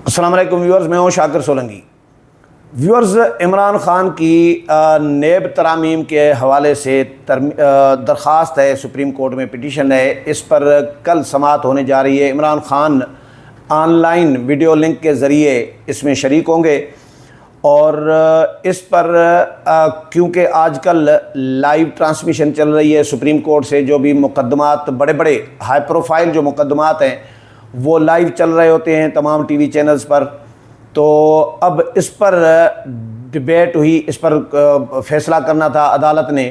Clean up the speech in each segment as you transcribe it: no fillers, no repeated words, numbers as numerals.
السلام علیکم ویورز، میں ہوں شاکر سولنگی۔ ویورز، عمران خان کی نیب ترامیم کے حوالے سے درخواست ہے، سپریم کورٹ میں پٹیشن ہے، اس پر کل سماعت ہونے جا رہی ہے۔ Imran Khan on line video link کے ذریعے اس میں شریک ہوں گے، اور اس پر کیونکہ آج کل لائیو ٹرانسمیشن چل رہی ہے سپریم کورٹ سے، جو بھی مقدمات بڑے بڑے ہائی پروفائل جو مقدمات ہیں وہ لائیو چل رہے ہوتے ہیں تمام ٹی وی چینلز پر، تو اب اس پر ڈیبیٹ ہوئی، اس پر فیصلہ کرنا تھا عدالت نے،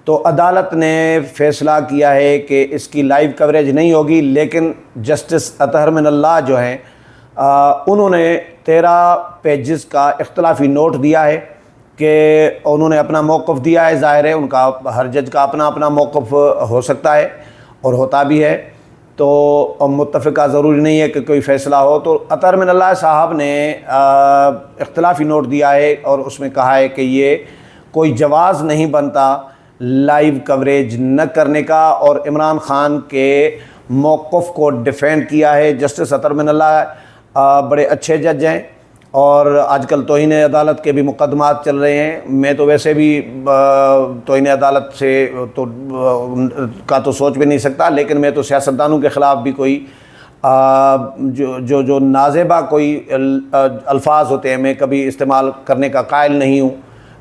تو عدالت نے فیصلہ کیا ہے کہ اس کی لائیو کوریج نہیں ہوگی، لیکن جسٹس اطہر من اللہ جو ہیں انہوں نے 13 پیجز کا اختلافی نوٹ دیا ہے کہ انہوں نے اپنا موقف دیا ہے۔ ظاہر ہے ان کا، ہر جج کا اپنا اپنا موقف ہو سکتا ہے اور ہوتا بھی ہے، تو متفقہ ضروری نہیں ہے کہ کوئی فیصلہ ہو۔ تو اطہر من اللہ صاحب نے اختلافی نوٹ دیا ہے اور اس میں کہا ہے کہ یہ کوئی جواز نہیں بنتا لائیو کوریج نہ کرنے کا، اور عمران خان کے موقف کو ڈیفینڈ کیا ہے۔ جسٹس اطہر من اللہ بڑے اچھے جج ہیں، اور آج کل توہین عدالت کے بھی مقدمات چل رہے ہیں۔ میں تو ویسے بھی توہین عدالت سے تو سوچ بھی نہیں سکتا، لیکن میں تو سیاستدانوں کے خلاف بھی کوئی جو نازیبا کوئی الفاظ ہوتے ہیں میں کبھی استعمال کرنے کا قائل نہیں ہوں۔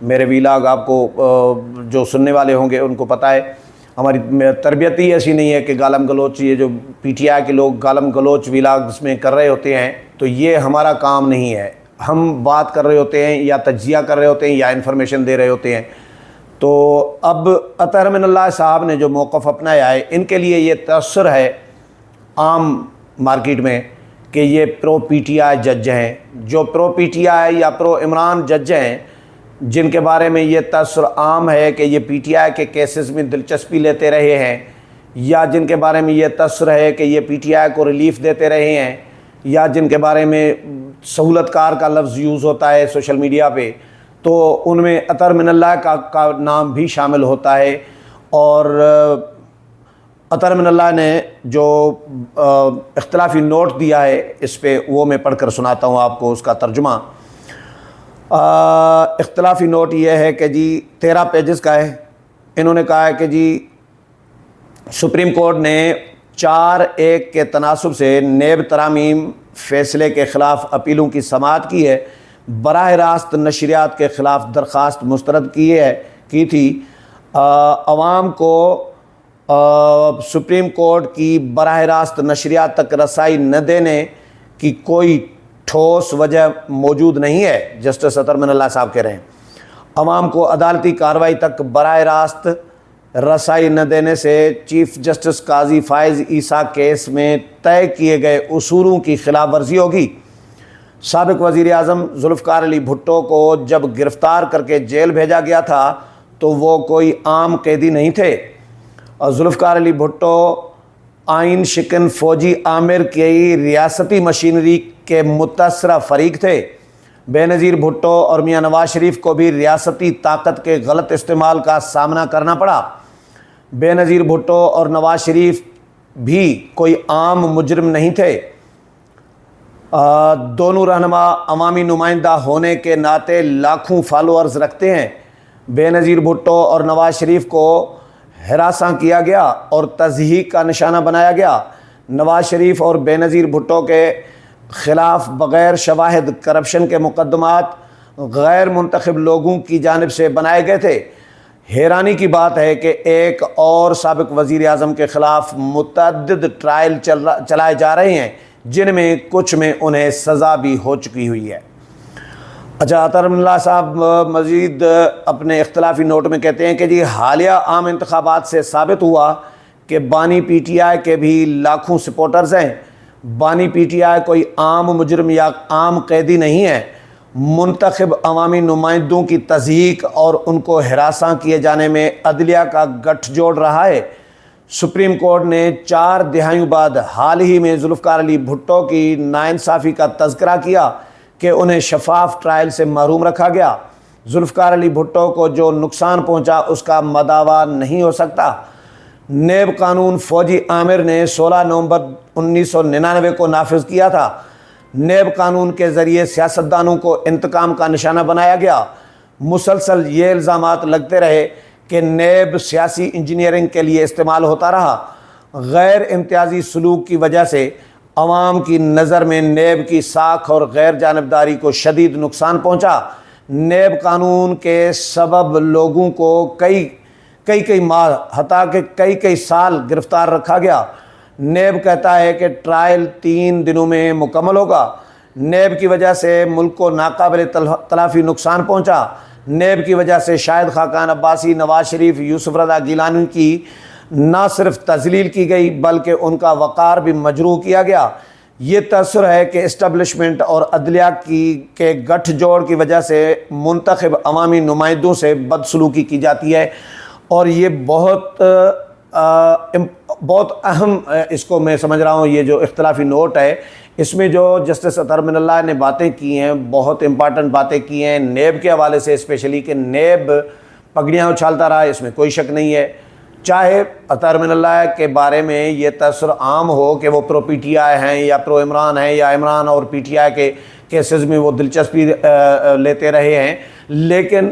میرے ویلاگ آپ کو جو سننے والے ہوں گے ان کو پتہ ہے، ہماری تربیت ہی ایسی نہیں ہے کہ گالم گلوچ، یہ جو پی ٹی آئی کے لوگ گالم گلوچ ویلاگز میں کر رہے ہوتے ہیں، تو یہ ہمارا کام نہیں ہے۔ ہم بات کر رہے ہوتے ہیں یا تجزیہ کر رہے ہوتے ہیں یا انفارمیشن دے رہے ہوتے ہیں۔ تو اب اطہر من اللہ صاحب نے جو موقف اپنایا ہے، ان کے لیے یہ تاثر ہے عام مارکیٹ میں کہ یہ پرو پی ٹی آئی جج ہیں، جو پرو پی ٹی آئی یا پرو عمران جج ہیں، جن کے بارے میں یہ تاثر عام ہے کہ یہ پی ٹی آئی کے کیسز میں دلچسپی لیتے رہے ہیں، یا جن کے بارے میں یہ تاثر ہے کہ یہ پی ٹی آئی کو ریلیف دیتے رہے ہیں، یا جن کے بارے میں سہولت کار کا لفظ یوز ہوتا ہے سوشل میڈیا پہ، تو ان میں اطہر من اللہ کا نام بھی شامل ہوتا ہے۔ اور اطہر من اللہ نے جو اختلافی نوٹ دیا ہے اس پہ، وہ میں پڑھ کر سناتا ہوں آپ کو اس کا ترجمہ۔ اختلافی نوٹ یہ ہے کہ جی 13 پیجز کا ہے۔ انہوں نے کہا ہے کہ جی سپریم کورٹ نے 4-1 کے تناسب سے نیب ترامیم فیصلے کے خلاف اپیلوں کی سماعت کی ہے، براہ راست نشریات کے خلاف درخواست مسترد کی تھی۔ عوام کو سپریم کورٹ کی براہ راست نشریات تک رسائی نہ دینے کی کوئی ٹھوس وجہ موجود نہیں ہے، جسٹس اطہر من اللہ صاحب کہہ رہے ہیں۔ عوام کو عدالتی کارروائی تک براہ راست رسائی نہ دینے سے چیف جسٹس قاضی فائز عیسیٰ کیس میں طے کیے گئے اصولوں کی خلاف ورزی ہوگی۔ سابق وزیر اعظم ذوالفقار علی بھٹو کو جب گرفتار کر کے جیل بھیجا گیا تھا تو وہ کوئی عام قیدی نہیں تھے، اور ذوالفقار علی بھٹو آئین شکن فوجی عامر کی ریاستی مشینری کے متاثرہ فریق تھے۔ بے نظیر بھٹو اور میاں نواز شریف کو بھی ریاستی طاقت کے غلط استعمال کا سامنا کرنا پڑا۔ بے نظیر بھٹو اور نواز شریف بھی کوئی عام مجرم نہیں تھے۔ دونوں رہنما عوامی نمائندہ ہونے کے ناطے لاکھوں فالوورز رکھتے ہیں۔ بے نظیر بھٹو اور نواز شریف کو ہراساں کیا گیا اور تضحیک کا نشانہ بنایا گیا۔ نواز شریف اور بے نظیر بھٹو کے خلاف بغیر شواہد کرپشن کے مقدمات غیر منتخب لوگوں کی جانب سے بنائے گئے تھے۔ حیرانی کی بات ہے کہ ایک اور سابق وزیر اعظم کے خلاف متعدد ٹرائل چلائے جا رہے ہیں، جن میں کچھ میں انہیں سزا بھی ہو چکی ہوئی ہے۔ اچھا، اطہر من اللہ صاحب مزید اپنے اختلافی نوٹ میں کہتے ہیں کہ جی حالیہ عام انتخابات سے ثابت ہوا کہ بانی پی ٹی آئی کے بھی لاکھوں سپورٹرز ہیں۔ بانی پی ٹی آئی کوئی عام مجرم یا عام قیدی نہیں ہے۔ منتخب عوامی نمائندوں کی تضحیک اور ان کو ہراساں کیے جانے میں عدلیہ کا گٹھ جوڑ رہا ہے۔ سپریم کورٹ نے 4 دہائیوں بعد حال ہی میں ذوالفقار علی بھٹو کی ناانصافی کا تذکرہ کیا کہ انہیں شفاف ٹرائل سے محروم رکھا گیا۔ ذوالفقار علی بھٹو کو جو نقصان پہنچا اس کا مداوا نہیں ہو سکتا۔ نیب قانون فوجی عامر نے 16 نومبر 1999 کو نافذ کیا تھا۔ نیب قانون کے ذریعے سیاستدانوں کو انتقام کا نشانہ بنایا گیا۔ مسلسل یہ الزامات لگتے رہے کہ نیب سیاسی انجینئرنگ کے لیے استعمال ہوتا رہا۔ غیر امتیازی سلوک کی وجہ سے عوام کی نظر میں نیب کی ساکھ اور غیر جانبداری کو شدید نقصان پہنچا۔ نیب قانون کے سبب لوگوں کو کئی ماہ حتیٰ کہ کئی سال گرفتار رکھا گیا۔ نیب کہتا ہے کہ ٹرائل 3 دنوں میں مکمل ہوگا۔ نیب کی وجہ سے ملک کو ناقابل تلافی نقصان پہنچا۔ نیب کی وجہ سے شاہد خاقان عباسی، نواز شریف، یوسف رضا گیلانی کی نہ صرف تذلیل کی گئی بلکہ ان کا وقار بھی مجروح کیا گیا۔ یہ تاثر ہے کہ اسٹیبلشمنٹ اور عدلیہ کے گٹھ جوڑ کی وجہ سے منتخب عوامی نمائندوں سے بدسلوکی کی جاتی ہے، اور یہ بہت اہم، اس کو میں سمجھ رہا ہوں یہ جو اختلافی نوٹ ہے اس میں جو جسٹس اطہر من اللہ نے باتیں کی ہیں، بہت امپارٹنٹ باتیں کی ہیں نیب کے حوالے سے، اسپیشلی کہ نیب پگڑیاں اچھالتا رہا، اس میں کوئی شک نہیں ہے۔ چاہے اطہر من اللہ کے بارے میں یہ تاثر عام ہو کہ وہ پرو پی ٹی آئی ہیں یا پرو عمران ہیں، یا عمران اور پی ٹی آئی کے کیسز میں وہ دلچسپی لیتے رہے ہیں، لیکن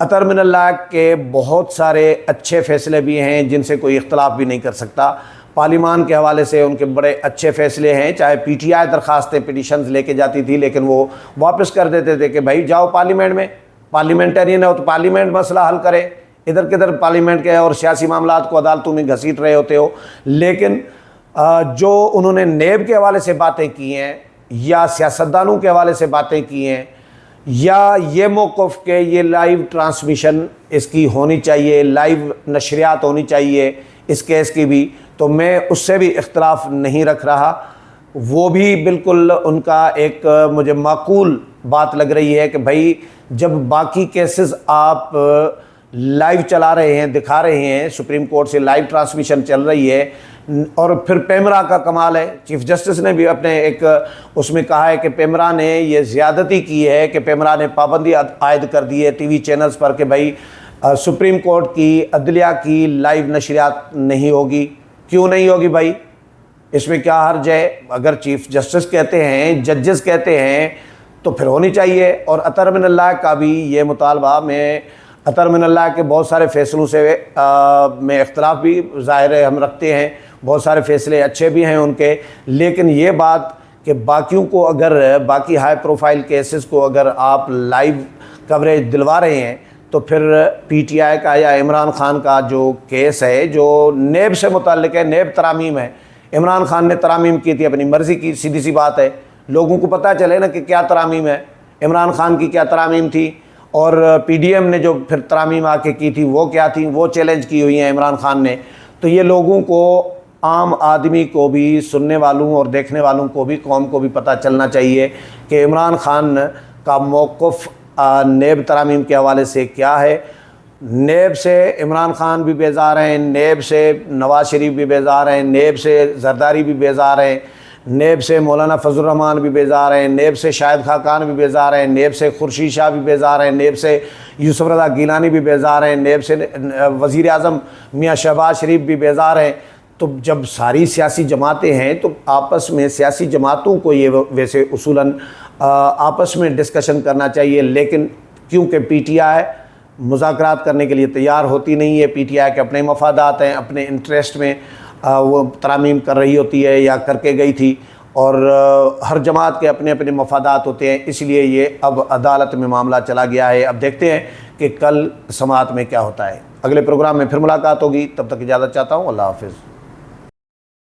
اطہر من اللہ کے بہت سارے اچھے فیصلے بھی ہیں جن سے کوئی اختلاف بھی نہیں کر سکتا۔ پارلیمان کے حوالے سے ان کے بڑے اچھے فیصلے ہیں، چاہے پی ٹی آئی درخواستیں پٹیشنز لے کے جاتی تھی لیکن وہ واپس کر دیتے تھے کہ بھائی جاؤ پارلیمنٹ میں، پارلیمنٹرین ہو تو پارلیمنٹ مسئلہ حل کرے، ادھر کدھر پارلیمنٹ کے اور سیاسی معاملات کو عدالتوں میں گھسیٹ رہے ہوتے ہو۔ لیکن جو انہوں نے نیب کے حوالے سے باتیں کی ہیں یا سیاستدانوں کے حوالے سے باتیں کی ہیں، یا یہ موقف کہ یہ لائیو ٹرانسمیشن اس کی ہونی چاہیے، لائیو نشریات ہونی چاہیے اس کیس کی بھی، تو میں اس سے بھی اختلاف نہیں رکھ رہا۔ وہ بھی بالکل ان کا ایک مجھے معقول بات لگ رہی ہے کہ بھائی جب باقی کیسز آپ لائیو چلا رہے ہیں، دکھا رہے ہیں، سپریم کورٹ سے لائیو ٹرانسمیشن چل رہی ہے، اور پھر پیمرا کا کمال ہے، چیف جسٹس نے بھی اپنے ایک اس میں کہا ہے کہ پیمرا نے یہ زیادتی کی ہے کہ پیمرا نے پابندی عائد کر دی ہے ٹی وی چینلز پر کہ بھائی سپریم کورٹ کی عدلیہ کی لائیو نشریات نہیں ہوگی۔ کیوں نہیں ہوگی بھائی؟ اس میں کیا حرج ہے؟ اگر چیف جسٹس کہتے ہیں، ججز کہتے ہیں تو پھر ہونی چاہیے۔ اور اطہر من اللہ کا بھی یہ مطالبہ، میں اطہر من اللہ کے بہت سارے فیصلوں سے میں اختلاف بھی ظاہر ہے ہم رکھتے ہیں، بہت سارے فیصلے اچھے بھی ہیں ان کے، لیکن یہ بات کہ باقیوں کو اگر باقی ہائی پروفائل کیسز کو اگر آپ لائیو کوریج دلوا رہے ہیں تو پھر پی ٹی آئی کا یا عمران خان کا جو کیس ہے جو نیب سے متعلق ہے، نیب ترامیم ہے، عمران خان نے ترامیم کی تھی اپنی مرضی کی، سیدھی سی بات ہے، لوگوں کو پتہ چلے نا کہ کیا ترامیم ہے، عمران خان کی کیا ترامیم تھی، اور پی ڈی ایم نے جو پھر ترامیم آ کے کی تھی وہ کیا تھی، وہ چیلنج کی ہوئی ہیں عمران خان نے۔ تو یہ لوگوں کو، عام آدمی کو بھی، سننے والوں اور دیکھنے والوں کو بھی، قوم کو بھی پتہ چلنا چاہیے کہ عمران خان کا موقف نیب ترامیم کے حوالے سے کیا ہے۔ نیب سے عمران خان بھی بیزار ہیں، نیب سے نواز شریف بھی بیزار ہیں، نیب سے زرداری بھی بیزار ہیں، نیب سے مولانا فضل الرحمان بھی بیزار ہیں، نیب سے شاہد خاقان بھی بیزار ہیں، نیب سے خورشید شاہ بھی بیزار ہیں، نیب سے یوسف رضا گیلانی بھی بیزار ہیں، نیب سے وزیر اعظم میاں شہباز شریف بھی بیزار ہیں۔ تو جب ساری سیاسی جماعتیں ہیں تو آپس میں سیاسی جماعتوں کو یہ ویسے اصولاً آپس میں ڈسکشن کرنا چاہیے، لیکن کیونکہ پی ٹی آئی مذاکرات کرنے کے لیے تیار ہوتی نہیں ہے، پی ٹی آئی کے اپنے مفادات ہیں، اپنے انٹرسٹ میں وہ ترامیم کر رہی ہوتی ہے یا کر کے گئی تھی، اور ہر جماعت کے اپنے اپنے مفادات ہوتے ہیں، اس لیے یہ اب عدالت میں معاملہ چلا گیا ہے۔ اب دیکھتے ہیں کہ کل سماعت میں کیا ہوتا ہے۔ اگلے پروگرام میں پھر ملاقات ہوگی، تب تک اجازت چاہتا ہوں، اللہ حافظ۔